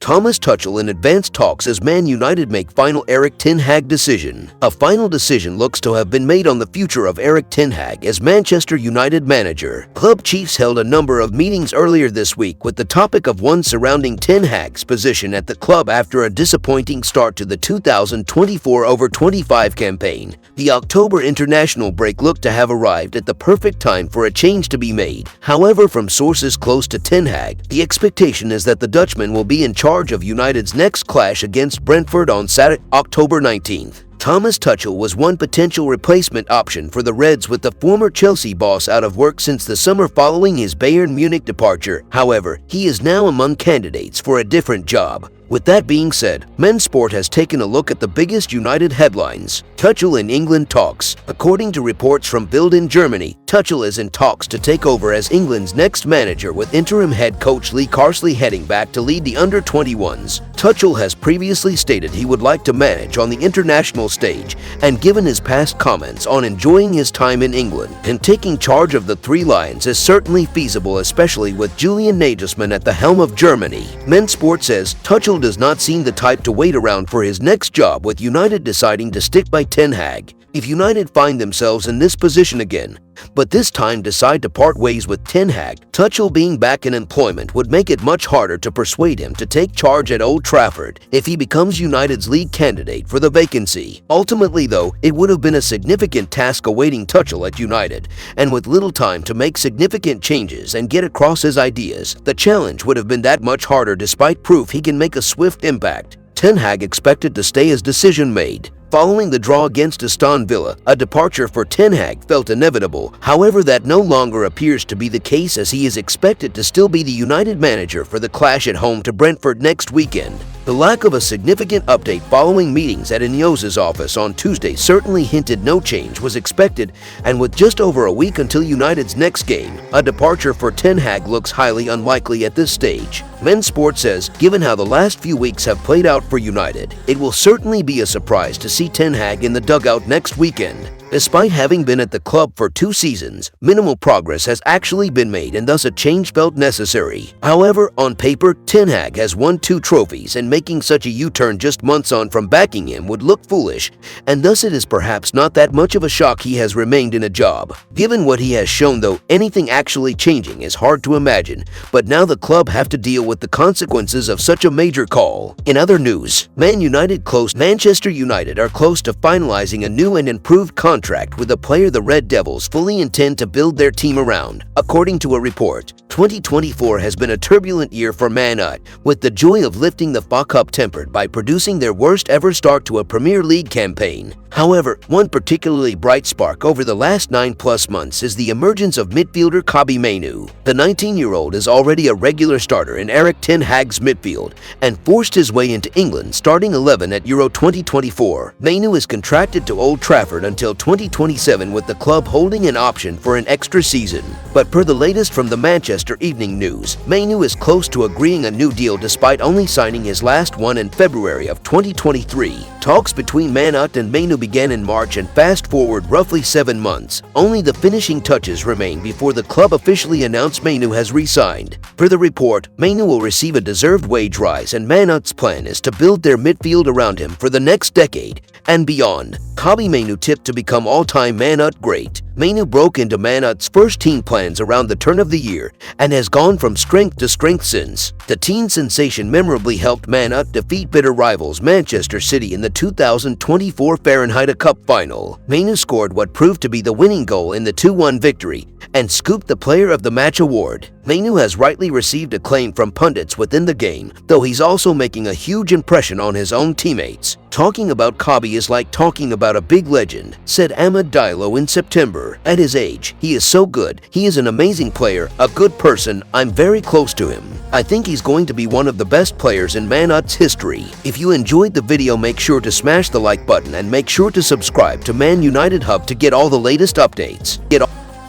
Thomas Tuchel in advanced talks as Man United make final Erik Ten Hag decision. A final decision looks to have been made on the future of Erik Ten Hag as Manchester United manager. Club chiefs held a number of meetings earlier this week with the topic of one surrounding Ten Hag's position at the club after a disappointing start to the 2024-25 campaign. The October international break looked to have arrived at the perfect time for a change to be made. However, from sources close to Ten Hag, the expectation is that the Dutchman will be in charge of United's next clash against Brentford on Saturday, October 19th. Thomas Tuchel was one potential replacement option for the Reds, with the former Chelsea boss out of work since the summer following his Bayern Munich departure. However, he is now among candidates for a different job. With that being said, Men's Sport has taken a look at the biggest United headlines. Tuchel in England talks. According to reports from Bild in Germany, Tuchel is in talks to take over as England's next manager, with interim head coach Lee Carsley heading back to lead the under-21s. Tuchel has previously stated he would like to manage on the international stage, and given his past comments on enjoying his time in England, and taking charge of the Three Lions is certainly feasible, especially with Julian Nagelsmann at the helm of Germany. Men's Sport says Tuchel does not seem the type to wait around for his next job, with United deciding to stick by Ten Hag. If United find themselves in this position again, but this time decide to part ways with Ten Hag, Tuchel being back in employment would make it much harder to persuade him to take charge at Old Trafford if he becomes United's lead candidate for the vacancy. Ultimately though, it would have been a significant task awaiting Tuchel at United, and with little time to make significant changes and get across his ideas, the challenge would have been that much harder despite proof he can make a swift impact. Ten Hag expected to stay as decision made. Following the draw against Aston Villa, a departure for Ten Hag felt inevitable. However, that no longer appears to be the case, as he is expected to still be the United manager for the clash at home to Brentford next weekend. The lack of a significant update following meetings at Ineos's office on Tuesday certainly hinted no change was expected, and with just over a week until United's next game, a departure for Ten Hag looks highly unlikely at this stage. Men's Sport says, given how the last few weeks have played out for United, it will certainly be a surprise to see Ten Hag in the dugout next weekend. Despite having been at the club for 2 seasons, minimal progress has actually been made, and thus a change felt necessary. However, on paper, Ten Hag has won 2 trophies, and making such a U-turn just months on from backing him would look foolish, and thus it is perhaps not that much of a shock he has remained in a job. Given what he has shown though, anything actually changing is hard to imagine, but now the club have to deal with the consequences of such a major call. In other news, Manchester United are close to finalizing a new and improved contract with a player the Red Devils fully intend to build their team around. According to a report, 2024 has been a turbulent year for Man United, with the joy of lifting the FA Cup tempered by producing their worst ever start to a Premier League campaign. However, one particularly bright spark over the last 9+ months is the emergence of midfielder Kobbie Mainoo. The 19-year-old is already a regular starter in Erik Ten Hag's midfield and forced his way into England's starting 11 at Euro 2024. Mainoo is contracted to Old Trafford until 2027, with the club holding an option for an extra season. But per the latest from the Manchester Evening News, Mainoo is close to agreeing a new deal despite only signing his last one in February of 2023. Talks between Man United and Mainoo began in March, and fast forward roughly 7 months, only the finishing touches remain before the club officially announced Mainoo has re-signed. Per the report, Mainoo will receive a deserved wage rise, and Man United's plan is to build their midfield around him for the next decade and beyond. Kobbie Mainoo tipped to become all-time Man United great. Mainoo broke into Man United's first team plans around the turn of the year and has gone from strength to strength since. The teen sensation memorably helped Man United defeat bitter rivals Manchester City in the 2024 Fahrenheit Cup final. Mainoo scored what proved to be the winning goal in the 2-1 victory and scooped the Player of the Match award. Mainoo has rightly received acclaim from pundits within the game, though he's also making a huge impression on his own teammates. Talking about Kobbie is like talking about a big legend, said Amad Diallo in September. At his age, he is so good. He is an amazing player, a good person. I'm very close to him. I think he's going to be one of the best players in Man United's history. If you enjoyed the video, make sure to smash the like button and make sure to subscribe to Man United Hub to get all the latest updates.